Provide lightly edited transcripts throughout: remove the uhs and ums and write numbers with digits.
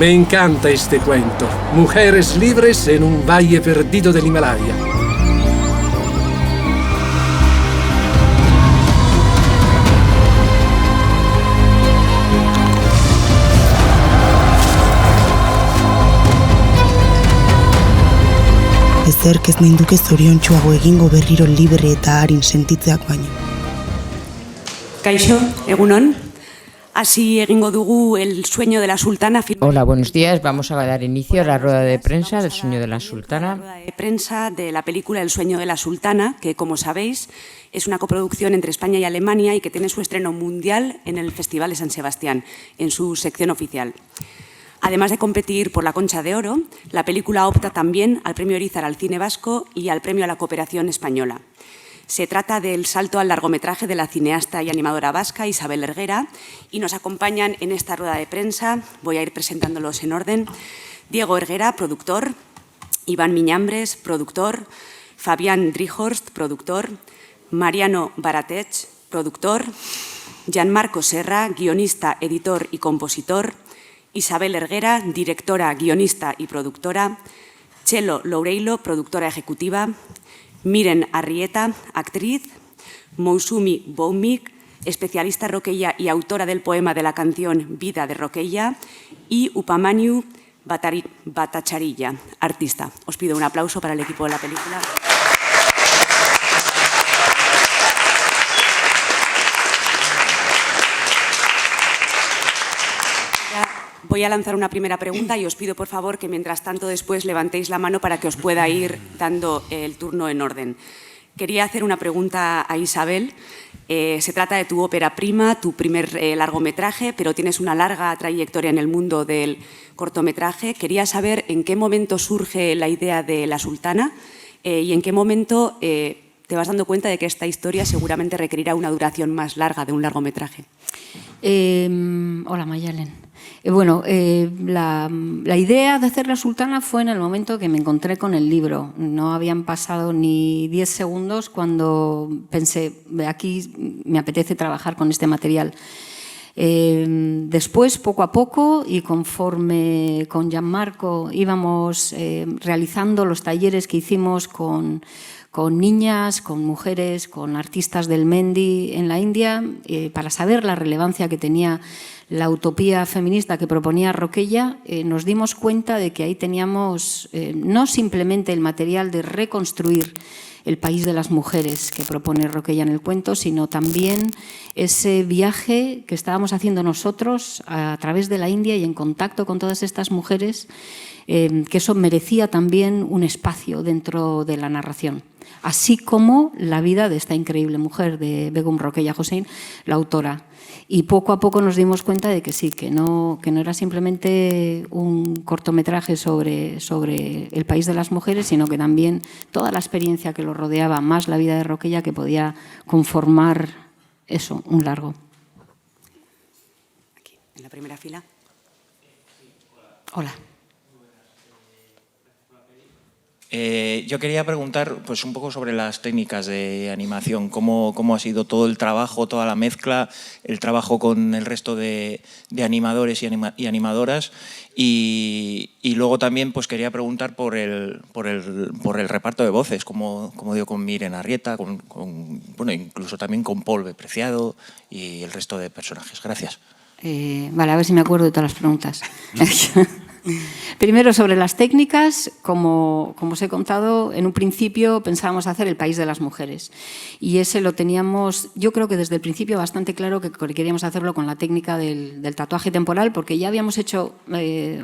Me encanta este cuento. Mujeres libres en un valle perdido del Himalaya. Ezerk ez ninduke zoriontsuago egingo berriro libre eta arin sentitzeak baino. Kaixo, egunon. Así egingo dugu El sueño de la sultana. Hola, buenos días. Vamos a dar inicio a la rueda de prensa del sueño de la sultana. La rueda de prensa de la película El sueño de la sultana, que como sabéis es una coproducción entre España y Alemania y que tiene su estreno mundial en el Festival de San Sebastián, en su sección oficial. Además de competir por la Concha de Oro, la película opta también al Premio Irizar al cine vasco y al Premio a la cooperación española. Se trata del salto al largometraje de la cineasta y animadora vasca Isabel Erguera y nos acompañan en esta rueda de prensa, voy a ir presentándolos en orden, Diego Erguera, productor, Iván Miñambres, productor, Fabián Drijorst, productor, Mariano Baratech, productor, Gianmarco Serra, guionista, editor y compositor, Isabel Erguera, directora, guionista y productora, Chelo Loureilo, productora ejecutiva, Miren Arrieta, actriz, Mousumi Boumik, especialista roqueya y autora del poema de la canción Vida de Roqueya, y Upamaniu Bhattacharya, artista. Os pido un aplauso para el equipo de la película. Voy a lanzar una primera pregunta y os pido, por favor, que mientras tanto después levantéis la mano para que os pueda ir dando el turno en orden. Quería hacer una pregunta a Isabel. Se trata de tu ópera prima, tu primer largometraje, pero tienes una larga trayectoria en el mundo del cortometraje. Quería saber en qué momento surge la idea de La Sultana y en qué momento te vas dando cuenta de que esta historia seguramente requerirá una duración más larga de un largometraje. Hola, Mayalen. La idea de hacer La Sultana fue en el momento que me encontré con el libro. No habían pasado ni 10 segundos cuando pensé, aquí me apetece trabajar con este material. Después, poco a poco, y conforme con Gianmarco íbamos realizando los talleres que hicimos con niñas, con mujeres, con artistas del Mendi en la India, para saber la relevancia que tenía la utopía feminista que proponía Roqueya, nos dimos cuenta de que ahí teníamos no simplemente el material de reconstruir el país de las mujeres que propone Roqueya en el cuento, sino también ese viaje que estábamos haciendo nosotros a través de la India y en contacto con todas estas mujeres, que eso merecía también un espacio dentro de la narración. Así como la vida de esta increíble mujer, de Begum Roqueya Hossein, la autora. Y poco a poco nos dimos cuenta de que sí, que no era simplemente un cortometraje sobre el país de las mujeres, sino que también toda la experiencia que lo rodeaba, más la vida de Roqueya, que podía conformar eso, un largo. Aquí, en la primera fila. Hola. Yo quería preguntar pues, un poco sobre las técnicas de animación, cómo ha sido todo el trabajo, toda la mezcla, el trabajo con el resto de animadores y animadoras y luego también pues, quería preguntar por el reparto de voces, como digo, con Miren Arrieta, bueno, incluso también con Paul Preciado y el resto de personajes. Gracias. Vale, a ver si me acuerdo de todas las preguntas. Primero, sobre las técnicas, como os he contado, en un principio pensábamos hacer El país de las mujeres y ese lo teníamos, yo creo que desde el principio bastante claro que queríamos hacerlo con la técnica del tatuaje temporal, porque ya habíamos hecho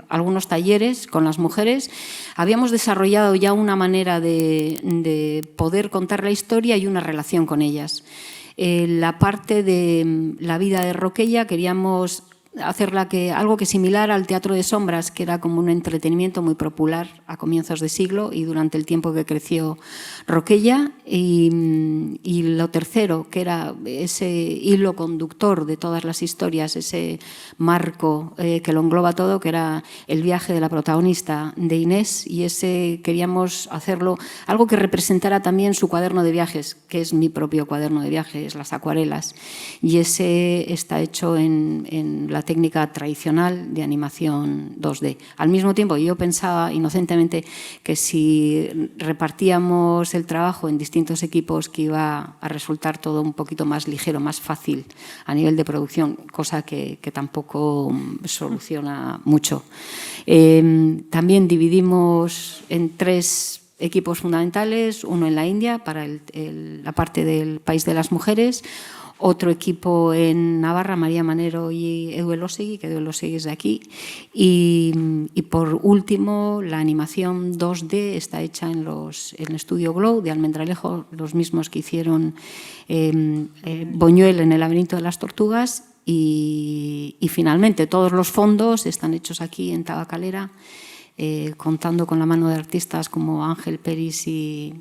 algunos talleres con las mujeres, habíamos desarrollado ya una manera de poder contar la historia y una relación con ellas. La parte de la vida de Roqueya queríamos hacerla algo que similar al teatro de sombras, que era como un entretenimiento muy popular a comienzos de siglo y durante el tiempo que creció Roqueya. Y lo tercero, que era ese hilo conductor de todas las historias, ese marco que lo engloba todo, que era el viaje de la protagonista, de Inés, y ese queríamos hacerlo algo que representara también su cuaderno de viajes, que es mi propio cuaderno de viajes, las acuarelas, y ese está hecho en la la técnica tradicional de animación 2D. Al mismo tiempo, yo pensaba inocentemente que si repartíamos el trabajo en distintos equipos que iba a resultar todo un poquito más ligero, más fácil a nivel de producción, cosa que tampoco soluciona mucho. También dividimos en 3 equipos fundamentales, uno en la India para la parte del País de las Mujeres, otro equipo en Navarra, María Manero y Edu Elósegui, que Edu Elósegui es de aquí, y por último la animación 2D está hecha en el estudio Glow de Almendralejo, los mismos que hicieron Buñuel en El laberinto de las tortugas, y finalmente todos los fondos están hechos aquí en Tabacalera, contando con la mano de artistas como Ángel Peris y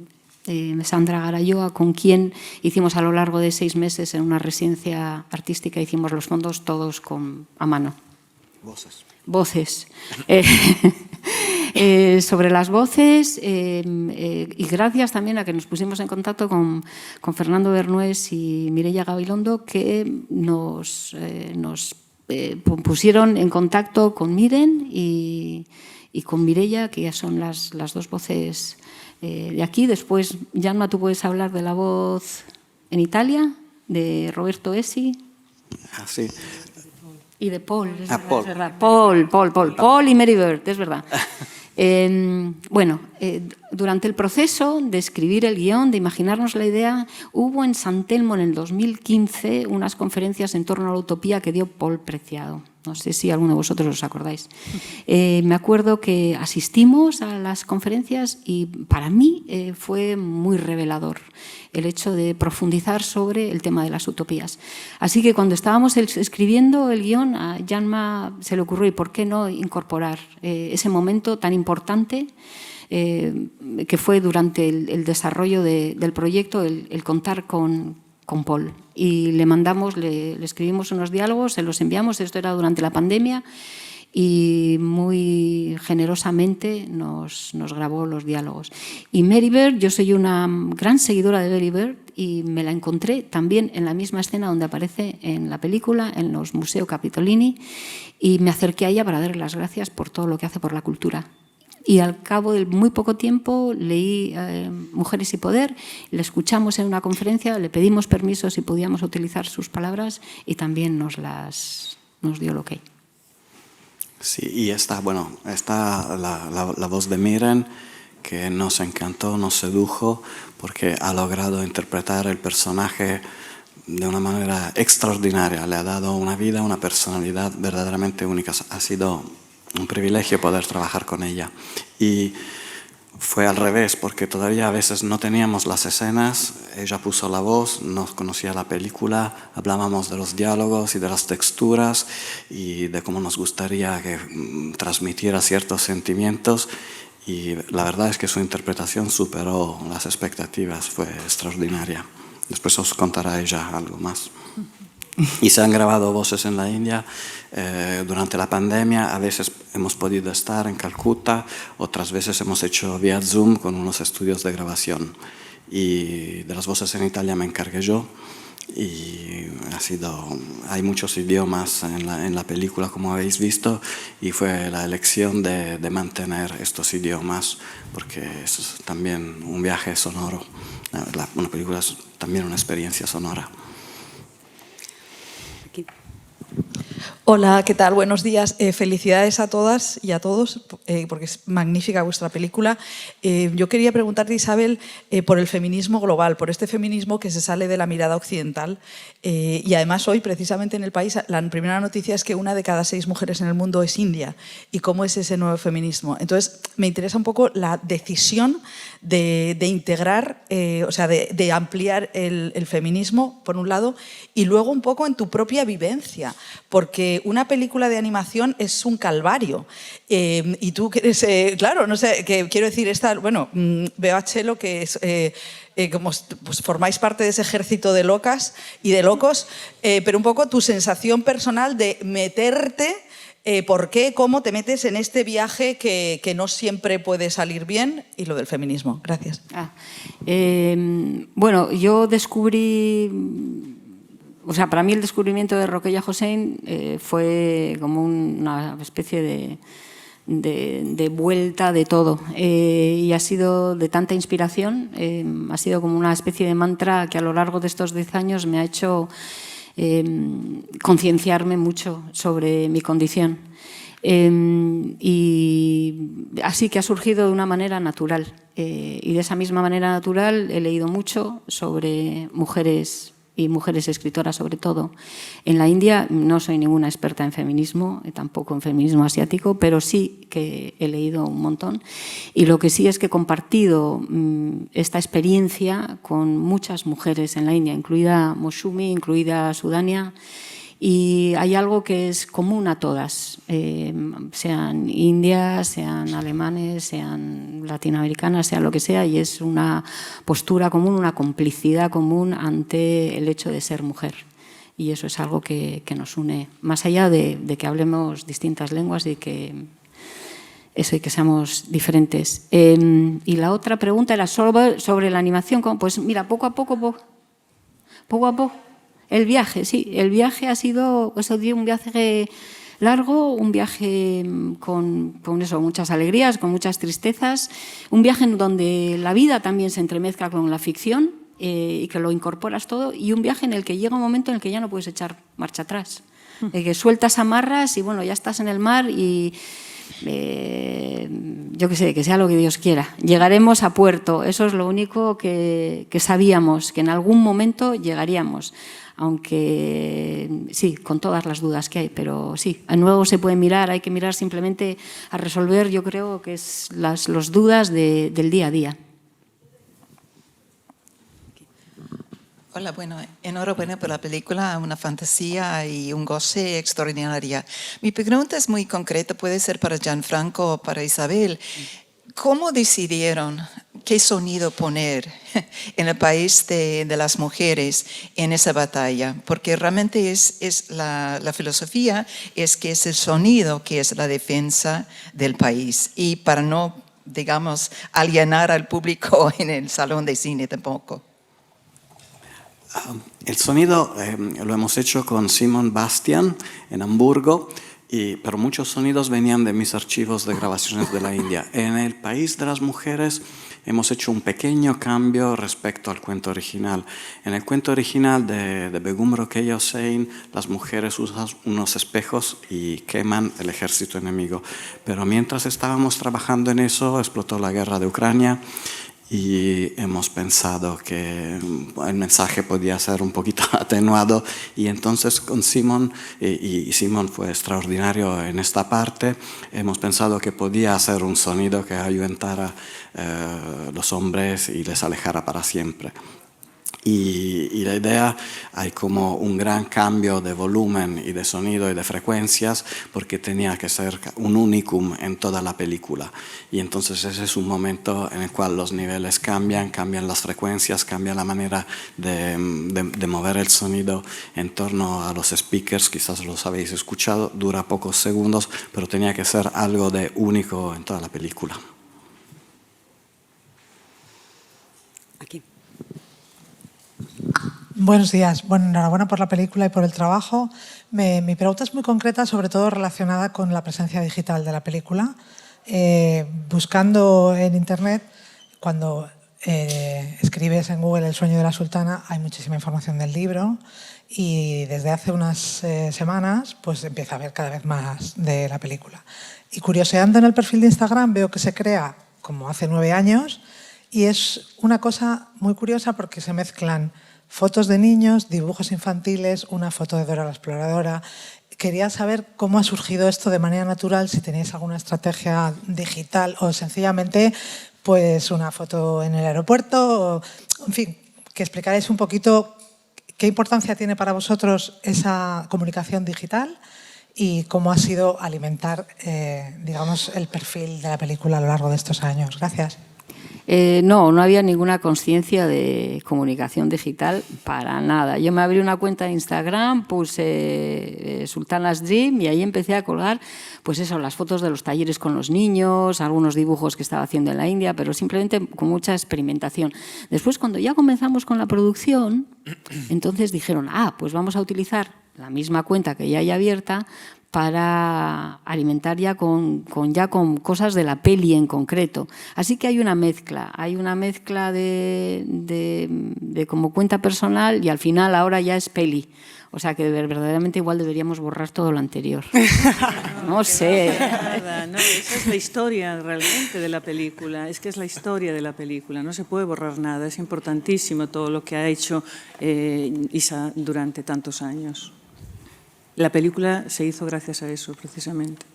Sandra Garayoa, con quien hicimos a lo largo de 6 meses en una residencia artística, hicimos los fondos todos a mano. Voces. Sobre las voces, y gracias también a que nos pusimos en contacto con Fernando Bernués y Mireia Gabilondo, que nos pusieron en contacto con Miren y con Mireia, que ya son las 2 voces de aquí. Después, Yanma, tú puedes hablar de la voz en Italia, de Roberto Essi. Sí. Y de Paul, Paul. Es verdad. Paul y Mary Bird, es verdad. Durante el proceso de escribir el guión, de imaginarnos la idea, hubo en San Telmo en el 2015 unas conferencias en torno a la utopía que dio Paul Preciado. No sé si alguno de vosotros os acordáis. Me acuerdo que asistimos a las conferencias y para mí fue muy revelador el hecho de profundizar sobre el tema de las utopías. Así que cuando estábamos escribiendo el guión, a Yanma se le ocurrió, ¿y por qué no incorporar ese momento tan importante que fue durante el desarrollo del proyecto, el contar con Paul? Y le escribimos unos diálogos, se los enviamos, esto era durante la pandemia, y muy generosamente nos grabó los diálogos. Y Mary Bird, yo soy una gran seguidora de Mary Bird y me la encontré también en la misma escena donde aparece en la película, en los Museo Capitolini, y me acerqué a ella para darle las gracias por todo lo que hace por la cultura. Y al cabo de muy poco tiempo leí Mujeres y Poder, le escuchamos en una conferencia, le pedimos permiso si podíamos utilizar sus palabras y también nos dio el ok. Sí, y está la voz de Miren, que nos encantó, nos sedujo, porque ha logrado interpretar el personaje de una manera extraordinaria. Le ha dado una vida, una personalidad verdaderamente única. Ha sido un privilegio poder trabajar con ella. Y fue al revés, porque todavía a veces no teníamos las escenas, ella puso la voz, nos conocía la película, hablábamos de los diálogos y de las texturas y de cómo nos gustaría que transmitiera ciertos sentimientos, y la verdad es que su interpretación superó las expectativas, fue extraordinaria. Después os contará ella algo más. Y se han grabado voces en la India durante la pandemia. A veces hemos podido estar en Calcuta, otras veces hemos hecho vía Zoom con unos estudios de grabación. Y de las voces en Italia me encargué yo. Y hay muchos idiomas en la película, como habéis visto, y fue la elección de mantener estos idiomas, porque es también un viaje sonoro. Una película es también una experiencia sonora. Hola, ¿qué tal? Buenos días. Felicidades a todas y a todos, porque es magnífica vuestra película. Yo quería preguntarte, Isabel, por el feminismo global, por este feminismo que se sale de la mirada occidental. Y además hoy, precisamente en El País, la primera noticia es que 1 de cada 6 mujeres en el mundo es india. ¿Y cómo es ese nuevo feminismo? Entonces, me interesa un poco la decisión de integrar, de ampliar el feminismo, por un lado, y luego un poco en tu propia vivencia, porque una película de animación es un calvario. Y tú que eres, claro, no sé, que quiero decir, veo a Chelo que es... como pues formáis parte de ese ejército de locas y de locos, pero un poco tu sensación personal de meterte, por qué, cómo te metes en este viaje que no siempre puede salir bien, y lo del feminismo. Gracias. Yo descubrí O sea, para mí el descubrimiento de Rokeya Hossein fue como una especie de vuelta de todo, y ha sido de tanta inspiración, ha sido como una especie de mantra que a lo largo de estos 10 años me ha hecho concienciarme mucho sobre mi condición, y así que ha surgido de una manera natural, y de esa misma manera natural he leído mucho sobre mujeres y mujeres escritoras sobre todo. En la India no soy ninguna experta en feminismo, tampoco en feminismo asiático, pero sí que he leído un montón. Y lo que sí es que he compartido esta experiencia con muchas mujeres en la India, incluida Moushumi, incluida Sudania, y hay algo que es común a todas, sean indias, sean alemanes, sean latinoamericanas, sea lo que sea, y es una postura común, una complicidad común ante el hecho de ser mujer. Y eso es algo que nos une, más allá de que hablemos distintas lenguas y que eso, y que seamos diferentes. Y la otra pregunta era sobre la animación. Pues mira, poco a poco. El viaje, sí, el viaje ha sido un viaje largo, un viaje con eso, muchas alegrías, con muchas tristezas, un viaje en donde la vida también se entremezcla con la ficción y que lo incorporas todo, y un viaje en el que llega un momento en el que ya no puedes echar marcha atrás, que sueltas amarras y bueno, ya estás en el mar y yo qué sé, que sea lo que Dios quiera. Llegaremos a puerto, eso es lo único que sabíamos, que en algún momento llegaríamos. Aunque sí, con todas las dudas que hay, pero sí, a nuevo se puede mirar, hay que mirar simplemente a resolver, yo creo que es las dudas del día a día. Hola, bueno, enhorabuena por la película, una fantasía y un goce extraordinaria. Mi pregunta es muy concreta, puede ser para Gianfranco o para Isabel. ¿Cómo decidieron qué sonido poner en el país de las mujeres en esa batalla? Porque realmente es la filosofía es que es el sonido que es la defensa del país, y para no, digamos, alienar al público en el salón de cine tampoco. El sonido lo hemos hecho con Simon Bastian en Hamburgo, pero muchos sonidos venían de mis archivos de grabaciones de la India. En el país de las mujeres hemos hecho un pequeño cambio respecto al cuento original. En el cuento original de Begum Rokeya Hossein, las mujeres usan unos espejos y queman el ejército enemigo. Pero mientras estábamos trabajando en eso, explotó la guerra de Ucrania, y hemos pensado que el mensaje podía ser un poquito atenuado, y entonces con Simon, y Simon fue extraordinario en esta parte, hemos pensado que podía hacer un sonido que ayudara a los hombres y les alejara para siempre. Y la idea, hay como un gran cambio de volumen y de sonido y de frecuencias, porque tenía que ser un unicum en toda la película. Y entonces ese es un momento en el cual los niveles cambian las frecuencias, cambia la manera de mover el sonido en torno a los speakers. Quizás los habéis escuchado, dura pocos segundos, pero tenía que ser algo de único en toda la película. Aquí. Buenos días. Bueno, enhorabuena por la película y por el trabajo. Mi pregunta es muy concreta, sobre todo relacionada con la presencia digital de la película. Buscando en Internet, cuando escribes en Google El sueño de la sultana, hay muchísima información del libro, y desde hace unas semanas pues empieza a haber cada vez más de la película. Y curioseando en el perfil de Instagram veo que se crea como hace 9 años, y es una cosa muy curiosa porque se mezclan fotos de niños, dibujos infantiles, una foto de Dora la Exploradora. Quería saber cómo ha surgido esto de manera natural, si tenéis alguna estrategia digital o sencillamente pues una foto en el aeropuerto, o, en fin, que explicarais un poquito qué importancia tiene para vosotros esa comunicación digital y cómo ha sido alimentar, digamos, el perfil de la película a lo largo de estos años. Gracias. No había ninguna conciencia de comunicación digital para nada. Yo me abrí una cuenta de Instagram, puse Sultana's Dream y ahí empecé a colgar, pues eso, las fotos de los talleres con los niños, algunos dibujos que estaba haciendo en la India, pero simplemente con mucha experimentación. Después, cuando ya comenzamos con la producción, entonces dijeron, pues vamos a utilizar la misma cuenta que ya hay abierta para alimentar ya con cosas de la peli en concreto. Así que hay una mezcla de como cuenta personal y al final ahora ya es peli. O sea que verdaderamente igual deberíamos borrar todo lo anterior. No sé. No, esa es la historia realmente de la película. Es que es la historia de la película. No se puede borrar nada. Es importantísimo todo lo que ha hecho Isa durante tantos años. La película se hizo gracias a eso, precisamente.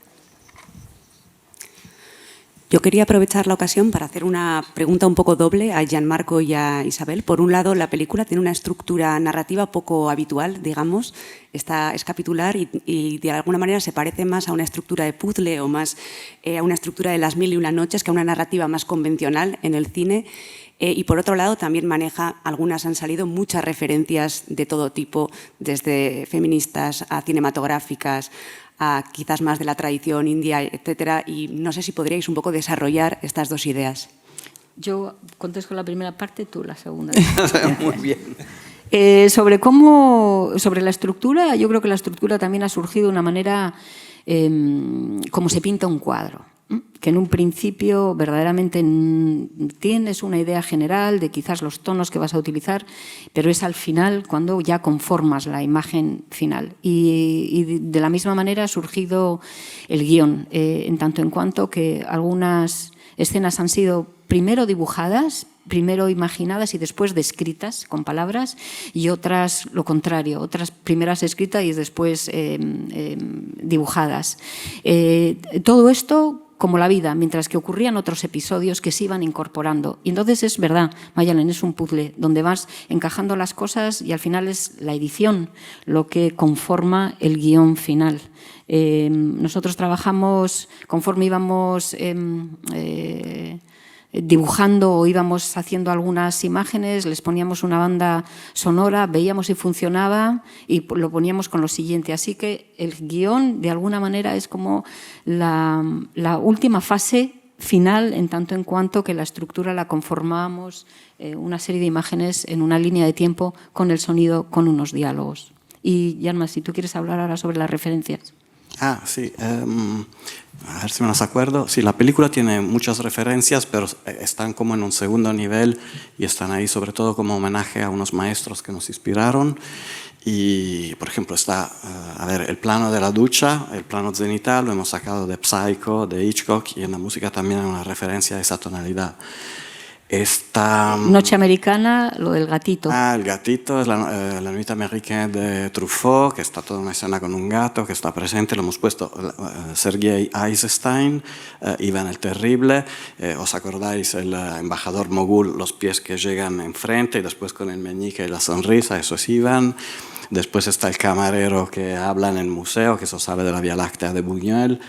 Yo quería aprovechar la ocasión para hacer una pregunta un poco doble a Gianmarco y a Isabel. Por un lado, la película tiene una estructura narrativa poco habitual, digamos. Es capitular y de alguna manera se parece más a una estructura de puzzle o más a una estructura de Las mil y una noches que a una narrativa más convencional en el cine. Y por otro lado, también maneja, algunas han salido, muchas referencias de todo tipo, desde feministas a cinematográficas, a quizás más de la tradición india, etcétera. Y no sé si podríais un poco desarrollar estas dos ideas. Yo contesto la primera parte, tú la segunda. Muy bien. Sobre la estructura, yo creo que la estructura también ha surgido de una manera como se pinta un cuadro. Que en un principio verdaderamente tienes una idea general de quizás los tonos que vas a utilizar, pero es al final cuando ya conformas la imagen final. Y de la misma manera ha surgido el guión, en tanto en cuanto que algunas escenas han sido primero dibujadas, primero imaginadas y después descritas con palabras, y otras lo contrario, otras primeras escritas y después dibujadas. Todo esto como la vida, mientras que ocurrían otros episodios que se iban incorporando. Y entonces es verdad, Mayalen, es un puzzle donde vas encajando las cosas y al final es la edición lo que conforma el guión final. Nosotros trabajamos conforme íbamos dibujando o íbamos haciendo algunas imágenes, les poníamos una banda sonora, veíamos si funcionaba y lo poníamos con lo siguiente. Así que el guión, de alguna manera, es como la última fase final, en tanto en cuanto que la estructura la conformábamos una serie de imágenes en una línea de tiempo con el sonido, con unos diálogos. Y, Yanma, si tú quieres hablar ahora sobre las referencias. Sí. A ver si me las acuerdo. Sí, la película tiene muchas referencias, pero están como en un segundo nivel y están ahí sobre todo como homenaje a unos maestros que nos inspiraron. Y, por ejemplo, está, el plano de la ducha, el plano cenital, lo hemos sacado de Psycho, de Hitchcock, y en la música también hay una referencia a esa tonalidad. Noche americana, lo del gatito. El gatito es la Nuit américaine de Truffaut, que está toda una escena con un gato que está presente. Lo hemos puesto Sergei Eisenstein, Iván el Terrible. ¿Os acordáis? El embajador mogul, los pies que llegan enfrente y después con el meñique y la sonrisa, eso es Iván. Después está el camarero que habla en el museo, que eso sale de la Vía Láctea de Buñuel.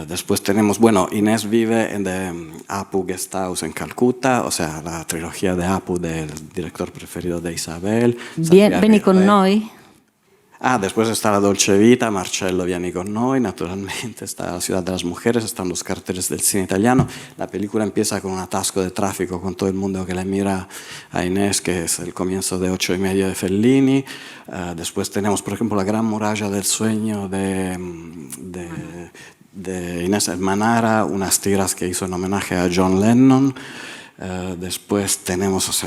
Después tenemos, Inés vive en Apu Guesthouse en Calcuta, o sea, la trilogía de Apu del director preferido de Isabel. Vieni con noi. Después está la Dolce Vita, Marcello Vieni con noi, naturalmente, está la Ciudad de las Mujeres, están los carteles del cine italiano. La película empieza con un atasco de tráfico, con todo el mundo que le mira a Inés, que es el comienzo de 8:30 de Fellini. Después tenemos, por ejemplo, la Gran Muralla del Sueño de Inés Manara, unas tiras que hizo en homenaje a John Lennon. Después tenemos,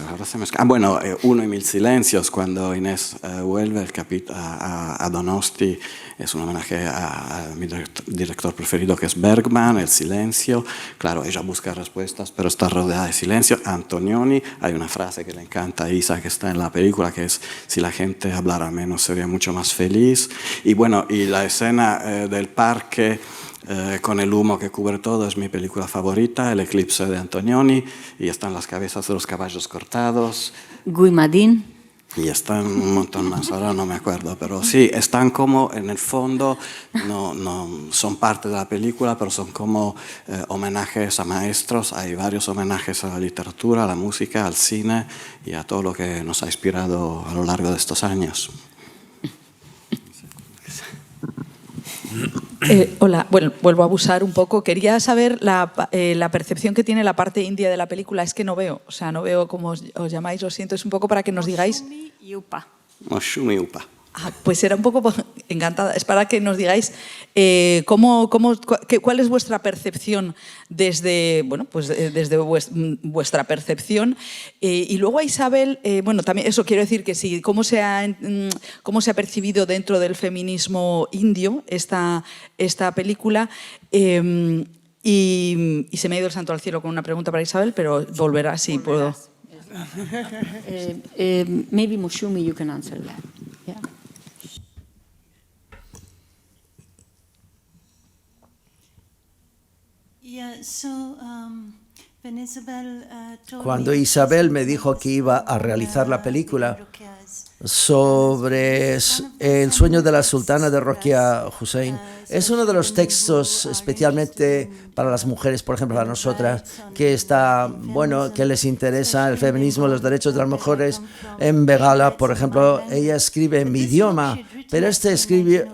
Uno y Mil Silencios, cuando Inés vuelve a Donosti, es un homenaje a mi director preferido, que es Bergman, El Silencio. Claro, ella busca respuestas, pero está rodeada de silencio. Antonioni, hay una frase que le encanta a Isa, que está en la película, que es: si la gente hablara menos sería mucho más feliz. Y la escena del parque con el humo que cubre todo es mi película favorita, El Eclipse de Antonioni, y están las cabezas de los caballos cortados. Guy Madin. Y están un montón más, ahora no me acuerdo, pero sí, están como en el fondo, no son parte de la película, pero son como homenajes a maestros. Hay varios homenajes a la literatura, a la música, al cine y a todo lo que nos ha inspirado a lo largo de estos años. Hola, bueno, vuelvo a abusar un poco. Quería saber la percepción que tiene la parte india de la película. Es que no veo, o sea, no veo cómo os llamáis, lo siento. Es un poco para que nos digáis... Moshumi Upa. Pues era un poco encantada. Es para que nos digáis cuál es vuestra percepción desde, bueno, pues desde vuestra percepción. Y luego a Isabel, bueno, también eso quiero decir que sí, cómo se ha percibido dentro del feminismo indio esta película. Y se me ha ido el santo al cielo con una pregunta para Isabel, pero volverá si puedo. Maybe Moshumi, you can answer that. Yeah. Cuando Isabel me dijo que iba a realizar la película sobre el sueño de la sultana de Rokia Hussein, es uno de los textos especialmente para las mujeres, por ejemplo, para nosotras, que que les interesa el feminismo, los derechos de las mujeres. En Bengala, por ejemplo, ella escribe en mi idioma, pero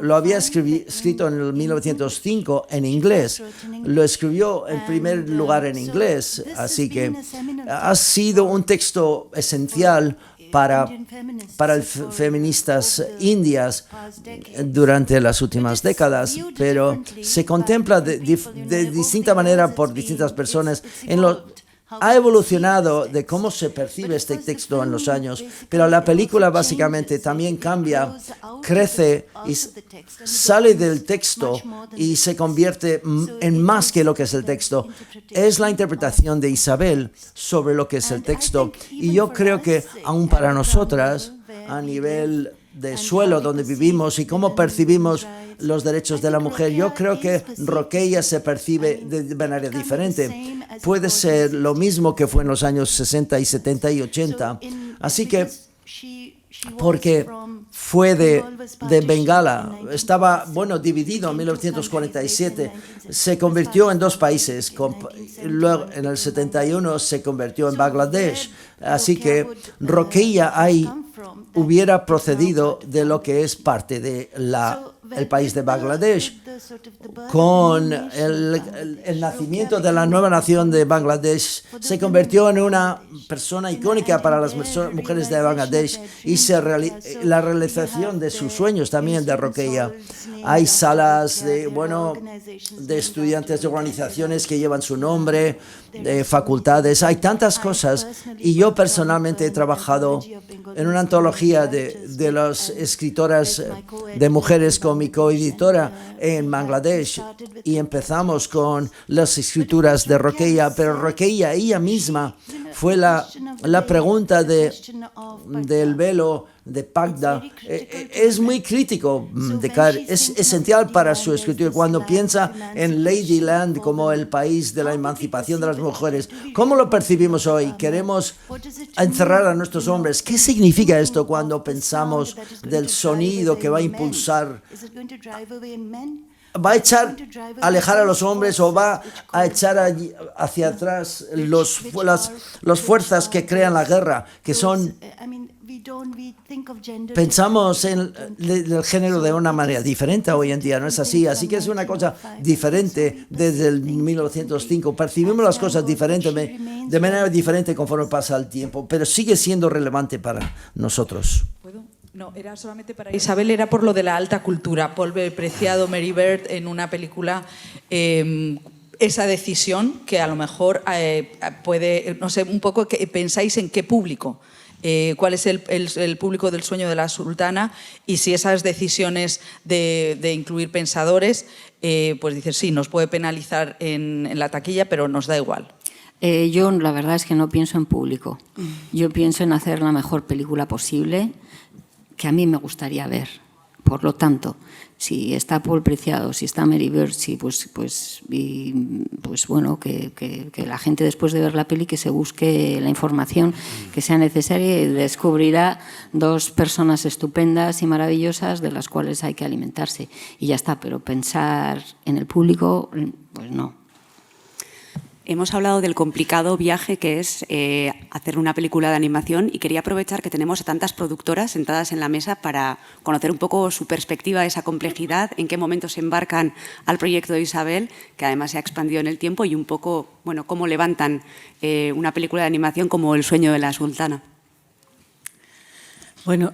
lo había escrito en el 1905 en inglés. Lo escribió en primer lugar en inglés, así que ha sido un texto esencial para feministas indias durante las últimas décadas, pero se contempla de distinta manera por distintas personas. Ha evolucionado de cómo se percibe este texto en los años, pero la película básicamente también cambia, crece y sale del texto y se convierte en más que lo que es el texto. Es la interpretación de Isabel sobre lo que es el texto, y yo creo que aún para nosotras, a nivel de suelo donde vivimos y cómo percibimos los derechos de la mujer, yo creo que Rokeya se percibe de manera diferente. Puede ser lo mismo que fue en los años 60 y 70 y 80. Así que, porque fue de Bengala, estaba, dividido en 1947, se convirtió en dos países, luego en el 71 se convirtió en Bangladesh. Así que Rokeya ahí hubiera procedido de lo que es parte de el país de Bangladesh. Con el nacimiento de la nueva nación de Bangladesh, se convirtió en una persona icónica para las mujeres de Bangladesh y la realización de sus sueños también de Rokeya. Hay salas de estudiantes de organizaciones que llevan su nombre, de facultades, hay tantas cosas, y yo personalmente he trabajado en una antología de las escritoras de mujeres con mi coeditora en Bangladesh, y empezamos con las escrituras de Rokeya, pero Rokeya ella misma fue la pregunta del velo de Pagda. Es muy crítico, es esencial para su escritura. Cuando piensa en Ladyland como el país de la emancipación de las mujeres, ¿cómo lo percibimos hoy? Queremos encerrar a nuestros hombres. ¿Qué significa esto cuando pensamos del sonido que va a impulsar? ¿Va a alejar a los hombres o va a echar hacia atrás las fuerzas que crean la guerra, que son... Pensamos en el género de una manera diferente hoy en día, ¿no es así? Así que es una cosa diferente desde el 1905. Percibimos las cosas de manera diferente conforme pasa el tiempo, pero sigue siendo relevante para nosotros. ¿Puedo? No, era solamente para Isabel, era por lo de la alta cultura. Paul Preciado, Mary Bird, en una película... esa decisión que a lo mejor puede, no sé, un poco que pensáis en qué público, cuál es el público del sueño de la sultana, y si esas decisiones de incluir pensadores, pues dices, sí, nos puede penalizar en la taquilla, pero nos da igual. Yo la verdad es que no pienso en público. Yo pienso en hacer la mejor película posible que a mí me gustaría ver. Por lo tanto, si está Paul Preciado, si está Mary Bertzi, pues bueno, que la gente después de ver la peli que se busque la información que sea necesaria y descubrirá dos personas estupendas y maravillosas de las cuales hay que alimentarse. Y ya está, pero pensar en el público, pues no. Hemos hablado del complicado viaje que es hacer una película de animación y quería aprovechar que tenemos a tantas productoras sentadas en la mesa para conocer un poco su perspectiva de esa complejidad, en qué momento se embarcan al proyecto de Isabel, que además se ha expandido en el tiempo, y un poco, bueno, cómo levantan una película de animación como El sueño de la sultana. Bueno,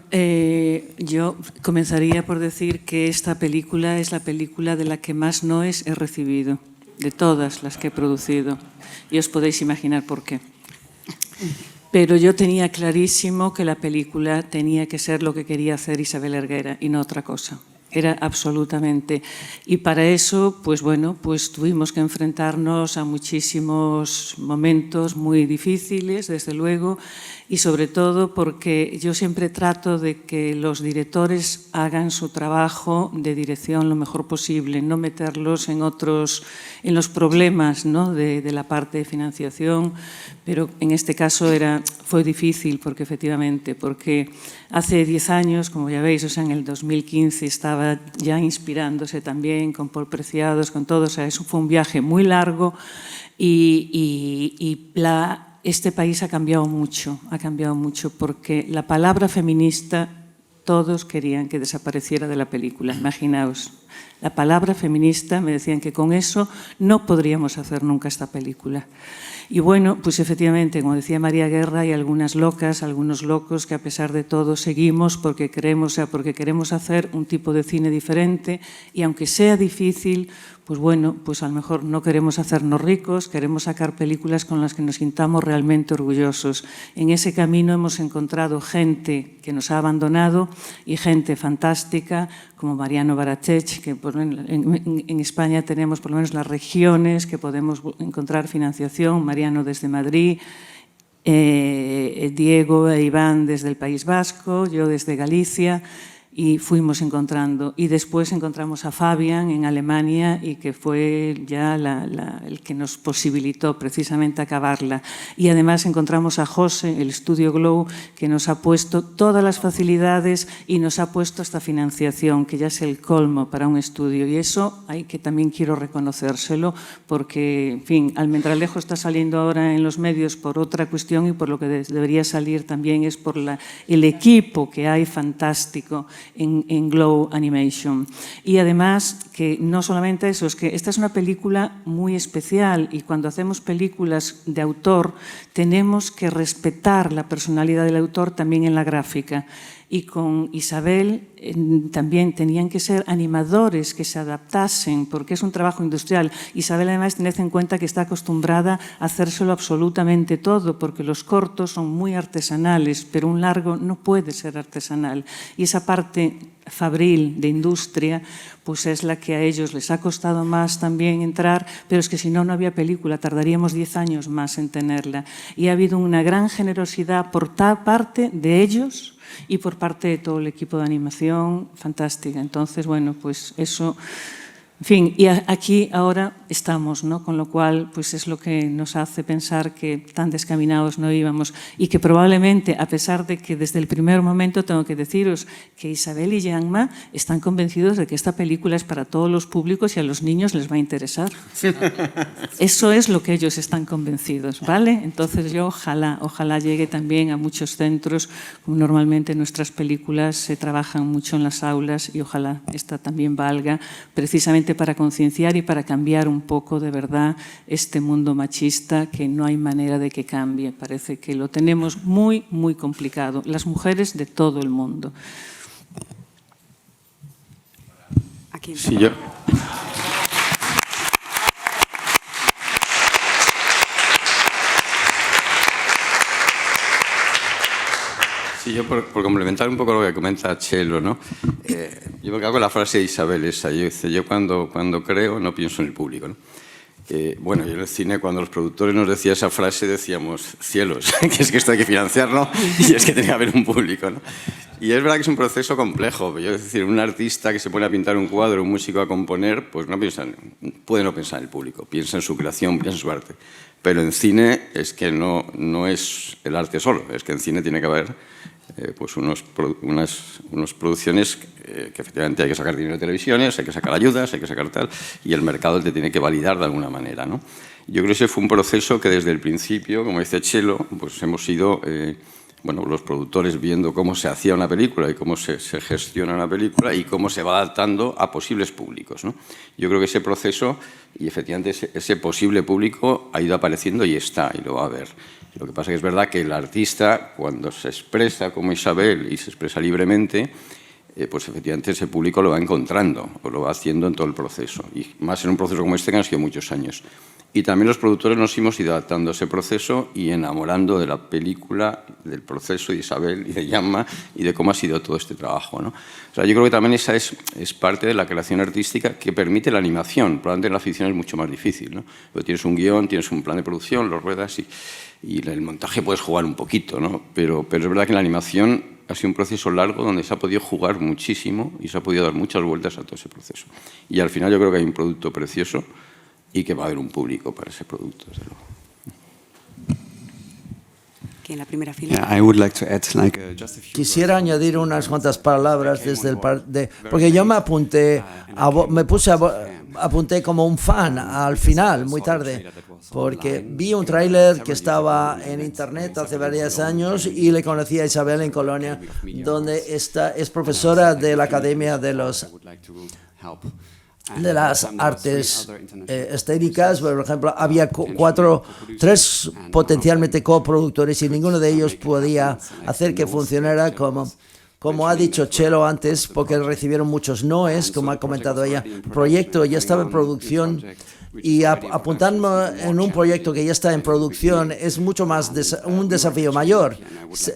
yo comenzaría por decir que esta película es la película de la que más noes he recibido, de todas las que he producido, y os podéis imaginar por qué. Pero yo tenía clarísimo que la película tenía que ser lo que quería hacer Isabel Erguera y no otra cosa. Era absolutamente. Y para eso, pues bueno, pues tuvimos que enfrentarnos a muchísimos momentos muy difíciles, desde luego, y sobre todo porque yo siempre trato de que los directores hagan su trabajo de dirección lo mejor posible, no meterlos en los problemas, ¿no?, de la parte de financiación, pero en este caso fue difícil porque efectivamente, porque hace 10 años, como ya veis, o sea, en el 2015 estaba ya inspirándose también con Paul Preciados, con todo, o sea, eso fue un viaje muy largo y este país ha cambiado mucho porque la palabra feminista todos querían que desapareciera de la película, imaginaos. La palabra feminista, me decían que con eso no podríamos hacer nunca esta película. Y bueno, pues efectivamente, como decía María Guerra, hay algunas locas, algunos locos que a pesar de todo seguimos porque queremos hacer un tipo de cine diferente y aunque sea difícil, pues bueno, pues a lo mejor no queremos hacernos ricos, queremos sacar películas con las que nos sintamos realmente orgullosos. En ese camino hemos encontrado gente que nos ha abandonado y gente fantástica como Mariano Barachech, que en España tenemos por lo menos las regiones que podemos encontrar financiación, Mariano desde Madrid, Diego e Iván desde el País Vasco, yo desde Galicia, y fuimos encontrando. Y después encontramos a Fabian en Alemania y que fue ya el que nos posibilitó precisamente acabarla. Y además encontramos a José, el Estudio Glow, que nos ha puesto todas las facilidades y nos ha puesto esta financiación, que ya es el colmo para un estudio. Y eso hay que también quiero reconocérselo porque, en fin, Almendralejo está saliendo ahora en los medios por otra cuestión y por lo que debería salir también es por el equipo que hay fantástico en Glow Animation. Y además, que no solamente eso, es que esta es una película muy especial y cuando hacemos películas de autor tenemos que respetar la personalidad del autor también en la gráfica. Y con Isabel también tenían que ser animadores que se adaptasen, porque es un trabajo industrial. Isabel además tened en cuenta que está acostumbrada a hacérselo absolutamente todo, porque los cortos son muy artesanales, pero un largo no puede ser artesanal. Y esa parte fabril de industria, pues es la que a ellos les ha costado más también entrar, pero es que si no, no había película, tardaríamos 10 años más en tenerla. Y ha habido una gran generosidad por parte de ellos y por parte de todo el equipo de animación, fantástica. Entonces, bueno, pues eso, en fin, y aquí ahora estamos, ¿no? Con lo cual, pues es lo que nos hace pensar que tan descaminados no íbamos y que probablemente, a pesar de que desde el primer momento tengo que deciros que Isabel y Yanma están convencidos de que esta película es para todos los públicos y a los niños les va a interesar. Eso es lo que ellos están convencidos, ¿vale? Entonces yo ojalá llegue también a muchos centros, como normalmente nuestras películas se trabajan mucho en las aulas y ojalá esta también valga precisamente para concienciar y para cambiar un poco de verdad este mundo machista que no hay manera de que cambie. Parece que lo tenemos muy, muy complicado. Las mujeres de todo el mundo. Aquí. Sí, yo. Sí, yo por complementar un poco lo que comenta Chelo, ¿no? Yo me cago con la frase de Isabel esa. Yo cuando creo no pienso en el público, ¿no? Bueno, yo en el cine cuando los productores nos decían esa frase decíamos, cielos, que es que esto hay que financiarlo y es que tenía que haber un público, ¿no? Y es verdad que es un proceso complejo. Es decir, un artista que se pone a pintar un cuadro, un músico a componer, pues puede no pensar en el público, piensa en su creación, piensa en su arte. Pero en cine es que no es el arte solo, es que en cine tiene que haber pues unas producciones que efectivamente hay que sacar dinero de televisiones, hay que sacar ayudas, hay que sacar tal, y el mercado te tiene que validar de alguna manera, ¿no? Yo creo que ese fue un proceso que desde el principio, como dice Chelo, pues hemos ido, los productores viendo cómo se hacía una película y cómo se gestiona una película y cómo se va adaptando a posibles públicos, ¿no? Yo creo que ese proceso y efectivamente ese posible público ha ido apareciendo y está, y lo va a haber. Lo que pasa es que es verdad que el artista, cuando se expresa como Isabel y se expresa libremente, pues efectivamente ese público lo va encontrando o lo va haciendo en todo el proceso. Y más en un proceso como este que han sido muchos años. Y también los productores nos hemos ido adaptando a ese proceso y enamorando de la película, del proceso de Isabel y de Yanma y de cómo ha sido todo este trabajo, ¿no? O sea, yo creo que también esa es parte de la creación artística que permite la animación. Probablemente en la ficción es mucho más difícil, ¿no? Pero tienes un guión, tienes un plan de producción, lo ruedas y en el montaje puedes jugar un poquito, ¿no? Pero es verdad que en la animación ha sido un proceso largo donde se ha podido jugar muchísimo y se ha podido dar muchas vueltas a todo ese proceso. Y al final yo creo que hay un producto precioso y que va a haber un público para ese producto, desde luego. Aquí en la primera fila. Quisiera añadir unas cuantas palabras desde porque yo me apunté, apunté como un fan al final, muy tarde, porque vi un tráiler que estaba en internet hace varios años y le conocí a Isabel en Colonia, donde es profesora de la Academia de las artes escénicas. Por ejemplo, había tres potencialmente coproductores y ninguno de ellos podía hacer que funcionara como ha dicho Chelo antes, porque recibieron muchos noes, como ha comentado ella. El proyecto ya estaba en producción y apuntarme en un proyecto que ya está en producción es mucho más un desafío mayor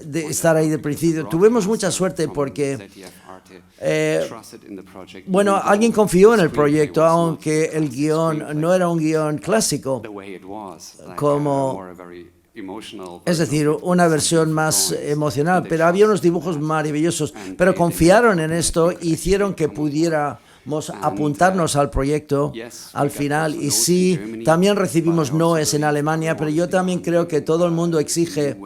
de estar ahí de principio. Tuvimos mucha suerte porque alguien confió en el proyecto, aunque el guión no era un guión clásico, es decir, una versión más emocional, pero había unos dibujos maravillosos, pero confiaron en esto e hicieron que pudiéramos apuntarnos al proyecto al final. Y sí, también recibimos noes en Alemania, pero yo también creo que todo el mundo exige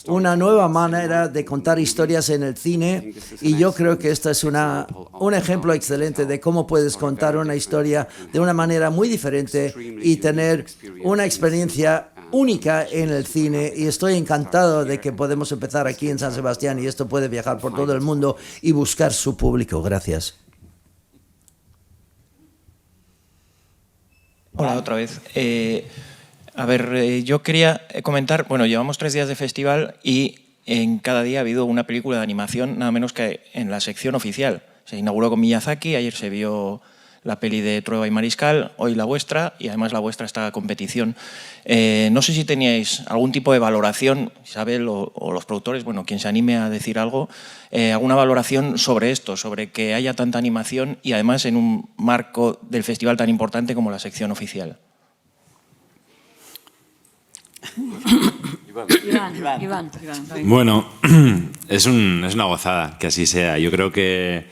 una nueva manera de contar historias en el cine, y yo creo que esta es un ejemplo excelente de cómo puedes contar una historia de una manera muy diferente y tener una experiencia única en el cine. Y estoy encantado de que podemos empezar aquí en San Sebastián y esto puede viajar por todo el mundo y buscar su público. Gracias. Hola, otra vez. Yo quería comentar, llevamos 3 días de festival y en cada día ha habido una película de animación, nada menos que en la sección oficial. Se inauguró con Miyazaki, ayer se vio la peli de Trueba y Mariscal, hoy la vuestra, y además la vuestra está a competición. No sé si teníais algún tipo de valoración, Isabel o los productores, quien se anime a decir algo, alguna valoración sobre esto, sobre que haya tanta animación y además en un marco del festival tan importante como la sección oficial. Iván. Bueno, es una gozada que así sea. Yo creo que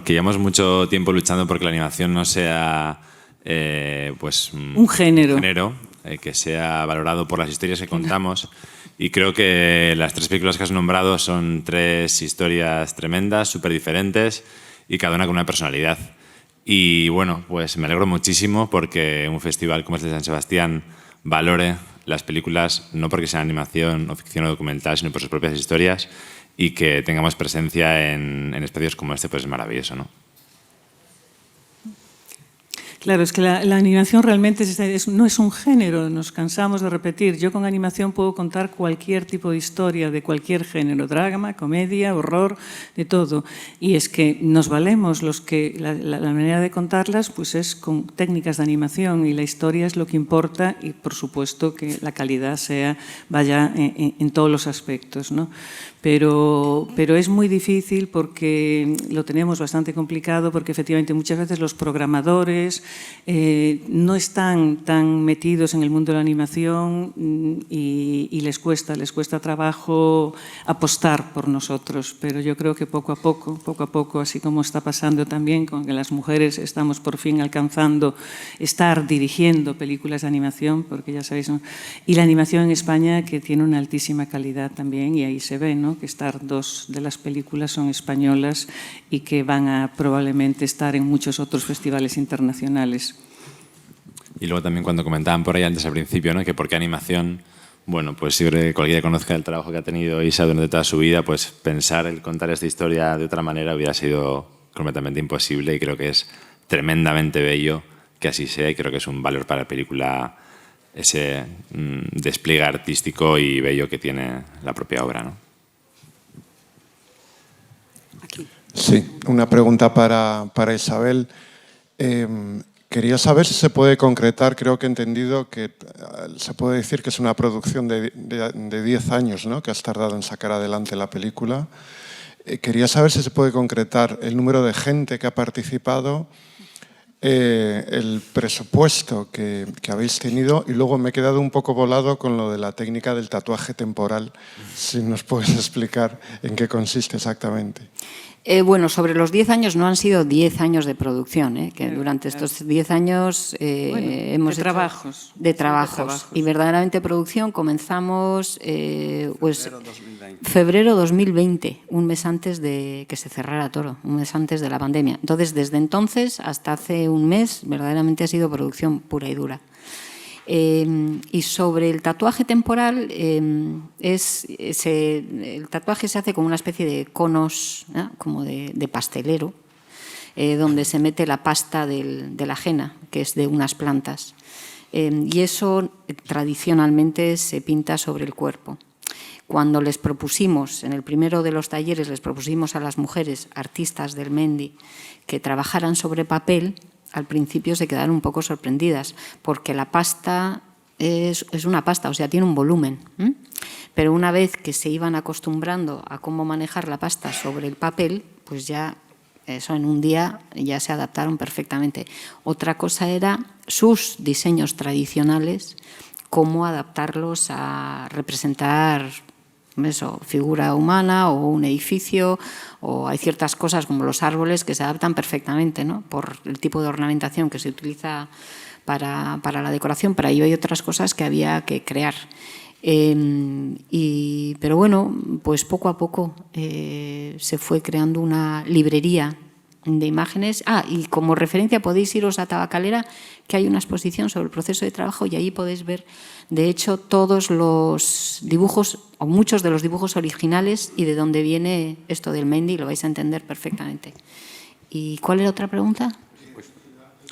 llevamos mucho tiempo luchando porque la animación no sea un género que sea valorado por las historias que contamos. Y creo que las 3 películas que has nombrado son 3 historias tremendas, súper diferentes y cada una con una personalidad. Y me alegro muchísimo porque un festival como este de San Sebastián valore las películas no porque sean animación o ficción o documental, sino por sus propias historias, y que tengamos presencia en espacios como este, pues es maravilloso, ¿no? Claro, es que la animación realmente no es un género, nos cansamos de repetir. Yo con animación puedo contar cualquier tipo de historia, de cualquier género, drama, comedia, horror, de todo. Y es que nos valemos la manera de contarlas pues es con técnicas de animación, y la historia es lo que importa, y por supuesto que la calidad vaya en todos los aspectos, ¿no? Pero es muy difícil porque lo tenemos bastante complicado, porque efectivamente muchas veces los programadores no están tan metidos en el mundo de la animación y les cuesta trabajo apostar por nosotros, pero yo creo que poco a poco, así como está pasando también con que las mujeres estamos por fin alcanzando estar dirigiendo películas de animación, porque ya sabéis, ¿no? Y la animación en España que tiene una altísima calidad también, y ahí se ve, ¿no?, que dos de las películas son españolas y que van a probablemente estar en muchos otros festivales internacionales. Y luego también cuando comentaban por ahí antes al principio, ¿no?, que por qué animación, bueno, pues si cualquiera conozca el trabajo que ha tenido Isa durante toda su vida, pues pensar el contar esta historia de otra manera hubiera sido completamente imposible, y creo que es tremendamente bello que así sea, y creo que es un valor para la película ese despliegue artístico y bello que tiene la propia obra, ¿no? Aquí. Sí, una pregunta para Isabel. Quería saber si se puede concretar, creo que he entendido que se puede decir que es una producción de 10 años, ¿no?, que has tardado en sacar adelante la película. Quería saber si se puede concretar el número de gente que ha participado, el presupuesto que habéis tenido, y luego me he quedado un poco volado con lo de la técnica del tatuaje temporal. Si nos puedes explicar en qué consiste exactamente. Bueno, sobre los 10 años no han sido 10 años de producción, que durante estos 10 años hemos hecho trabajos. De trabajos. Y verdaderamente producción comenzamos febrero 2020, un mes antes de que se cerrara todo, un mes antes de la pandemia. Entonces, desde entonces hasta hace un mes, verdaderamente ha sido producción pura y dura. Y sobre el tatuaje temporal, el tatuaje se hace como una especie de conos, ¿no?, como de pastelero, donde se mete la pasta de la henna, que es de unas plantas. Y eso tradicionalmente se pinta sobre el cuerpo. Cuando les propusimos, en el primero de los talleres, les propusimos a las mujeres artistas del Mendi que trabajaran sobre papel, al principio se quedaron un poco sorprendidas, porque la pasta es una pasta, o sea, tiene un volumen. Pero una vez que se iban acostumbrando a cómo manejar la pasta sobre el papel, pues ya eso en un día ya se adaptaron perfectamente. Otra cosa era sus diseños tradicionales, cómo adaptarlos a representar eso, figura humana o un edificio, o hay ciertas cosas como los árboles que se adaptan perfectamente, ¿no?, por el tipo de ornamentación que se utiliza para la decoración. Para ello hay otras cosas que había que crear. Pero bueno, pues poco a poco se fue creando una librería de imágenes. Y como referencia podéis iros a Tabacalera, que hay una exposición sobre el proceso de trabajo, y ahí podéis ver, de hecho, todos los dibujos, o muchos de los dibujos originales, y de dónde viene esto del Mendi, lo vais a entender perfectamente. ¿Y cuál era otra pregunta?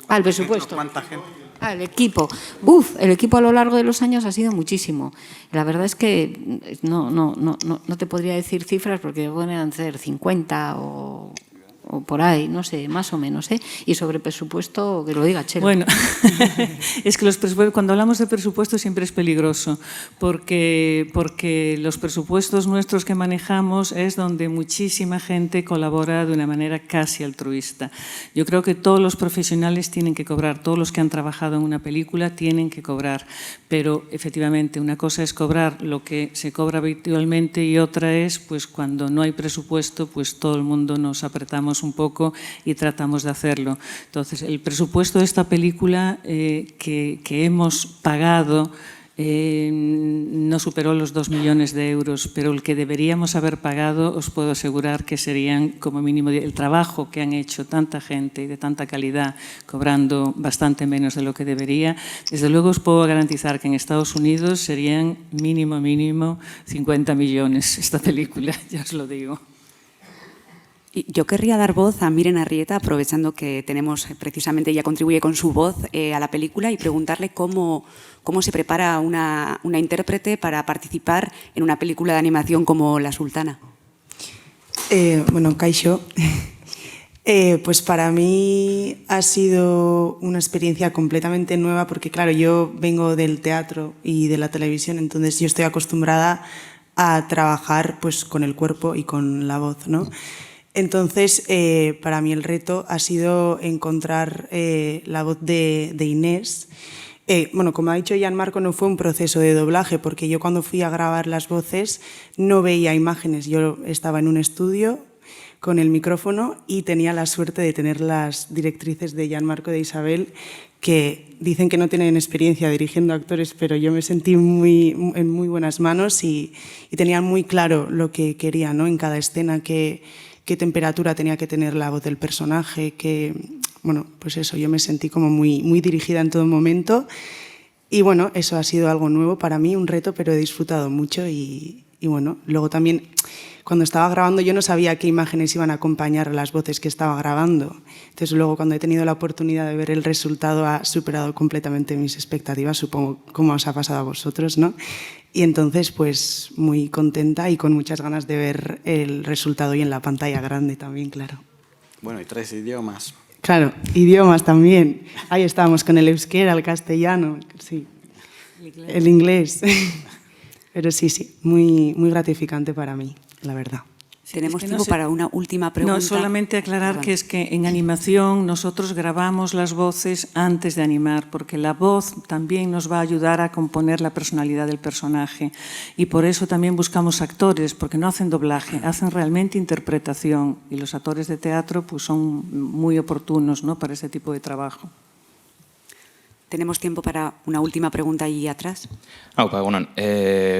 El presupuesto. ¿Cuánta gente? El equipo. El equipo a lo largo de los años ha sido muchísimo. La verdad es que no te podría decir cifras, porque pueden ser 50 o por ahí, no sé, más o menos. Y sobre presupuesto, que lo diga Chelo. Bueno, es que cuando hablamos de presupuesto siempre es peligroso, porque los presupuestos nuestros que manejamos es donde muchísima gente colabora de una manera casi altruista. Yo creo que todos los profesionales tienen que cobrar, todos los que han trabajado en una película tienen que cobrar, pero efectivamente una cosa es cobrar lo que se cobra habitualmente, y otra es, pues cuando no hay presupuesto, pues todo el mundo nos apretamos un poco y tratamos de hacerlo. Entonces, el presupuesto de esta película que hemos pagado no superó los 2 millones de euros, pero el que deberíamos haber pagado, os puedo asegurar que serían como mínimo el trabajo que han hecho tanta gente y de tanta calidad, cobrando bastante menos de lo que debería. Desde luego os puedo garantizar que en Estados Unidos serían mínimo 50 millones esta película, ya os lo digo. Yo querría dar voz a Miren Arrieta, aprovechando que tenemos, precisamente ella contribuye con su voz a la película, y preguntarle cómo se prepara una intérprete para participar en una película de animación como La Sultana. Bueno, Kaixo. Pues para mí ha sido una experiencia completamente nueva, porque claro, yo vengo del teatro y de la televisión, entonces yo estoy acostumbrada a trabajar pues con el cuerpo y con la voz, ¿no? Entonces, para mí el reto ha sido encontrar la voz de Inés. Bueno, como ha dicho Gianmarco, no fue un proceso de doblaje, porque yo cuando fui a grabar las voces no veía imágenes. Yo estaba en un estudio con el micrófono y tenía la suerte de tener las directrices de Gianmarco y de Isabel, que dicen que no tienen experiencia dirigiendo actores, pero yo me sentí en muy buenas manos y tenían muy claro lo que quería, ¿no? En cada escena, qué temperatura tenía que tener la voz del personaje, bueno, pues eso, yo me sentí como muy dirigida en todo momento. Y bueno, eso ha sido algo nuevo para mí, un reto, pero he disfrutado mucho y bueno, luego también cuando estaba grabando yo no sabía qué imágenes iban a acompañar a las voces que estaba grabando. Entonces luego cuando he tenido la oportunidad de ver el resultado ha superado completamente mis expectativas, supongo como os ha pasado a vosotros, ¿no? Y entonces pues muy contenta y con muchas ganas de ver el resultado y en la pantalla grande también, claro. Bueno, y 3 idiomas. Claro, idiomas también. Ahí estábamos con el euskera, el castellano, sí, el inglés. Pero sí, muy gratificante para mí, la verdad. Tenemos tiempo para una última pregunta. No, solamente aclarar que es que en animación nosotros grabamos las voces antes de animar, porque la voz también nos va a ayudar a componer la personalidad del personaje. Y por eso también buscamos actores, porque no hacen doblaje, hacen realmente interpretación. Y los actores de teatro pues, son muy oportunos, ¿no?, para ese tipo de trabajo. Tenemos tiempo para una última pregunta allí atrás. Bueno,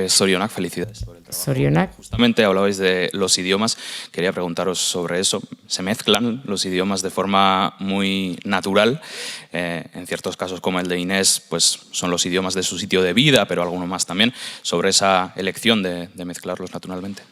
Sorionak, felicidades por el trabajo. Sorionak. Justamente hablabais de los idiomas. Quería preguntaros sobre eso. ¿Se mezclan los idiomas de forma muy natural? En ciertos casos, como el de Inés, pues son los idiomas de su sitio de vida, pero alguno más también. Sobre esa elección de mezclarlos naturalmente.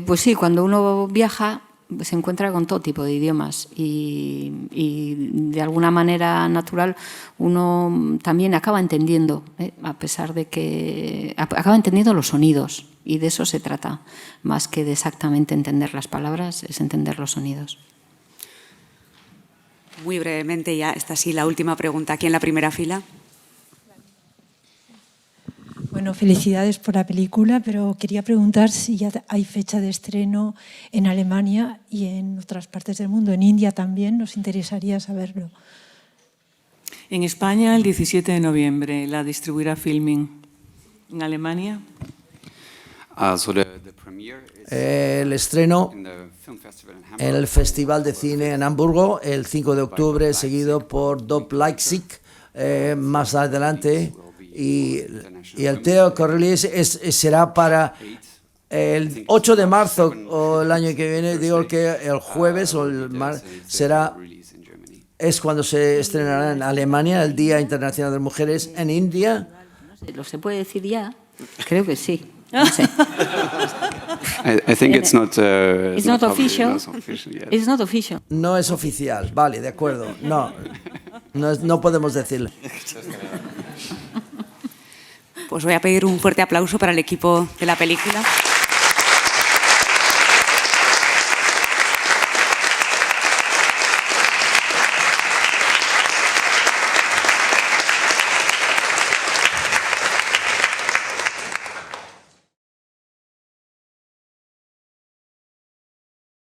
Pues sí, cuando uno viaja se encuentra con todo tipo de idiomas y de alguna manera natural uno también acaba entendiendo, a pesar de que acaba entendiendo los sonidos, y de eso se trata, más que de exactamente entender las palabras, es entender los sonidos. Muy brevemente, ya está así la última pregunta aquí en la primera fila. Bueno, felicidades por la película, pero quería preguntar si ya hay fecha de estreno en Alemania y en otras partes del mundo, en India también, nos interesaría saberlo. En España, el 17 de noviembre, la distribuirá Filming. ¿En Alemania? El estreno en el Festival de Cine en Hamburgo, el 5 de octubre, seguido por Dope Leipzig, más adelante. Y el Theo Correllis será para el 8 de marzo o el año que viene, digo que el jueves o el es cuando se estrenará en Alemania el Día Internacional de las Mujeres, en India. ¿Lo se puede decir ya? Creo que sí. No sé. I think it's not official. It's not official. No es oficial, vale, de acuerdo. No podemos decirlo. Pues voy a pedir un fuerte aplauso para el equipo de la película.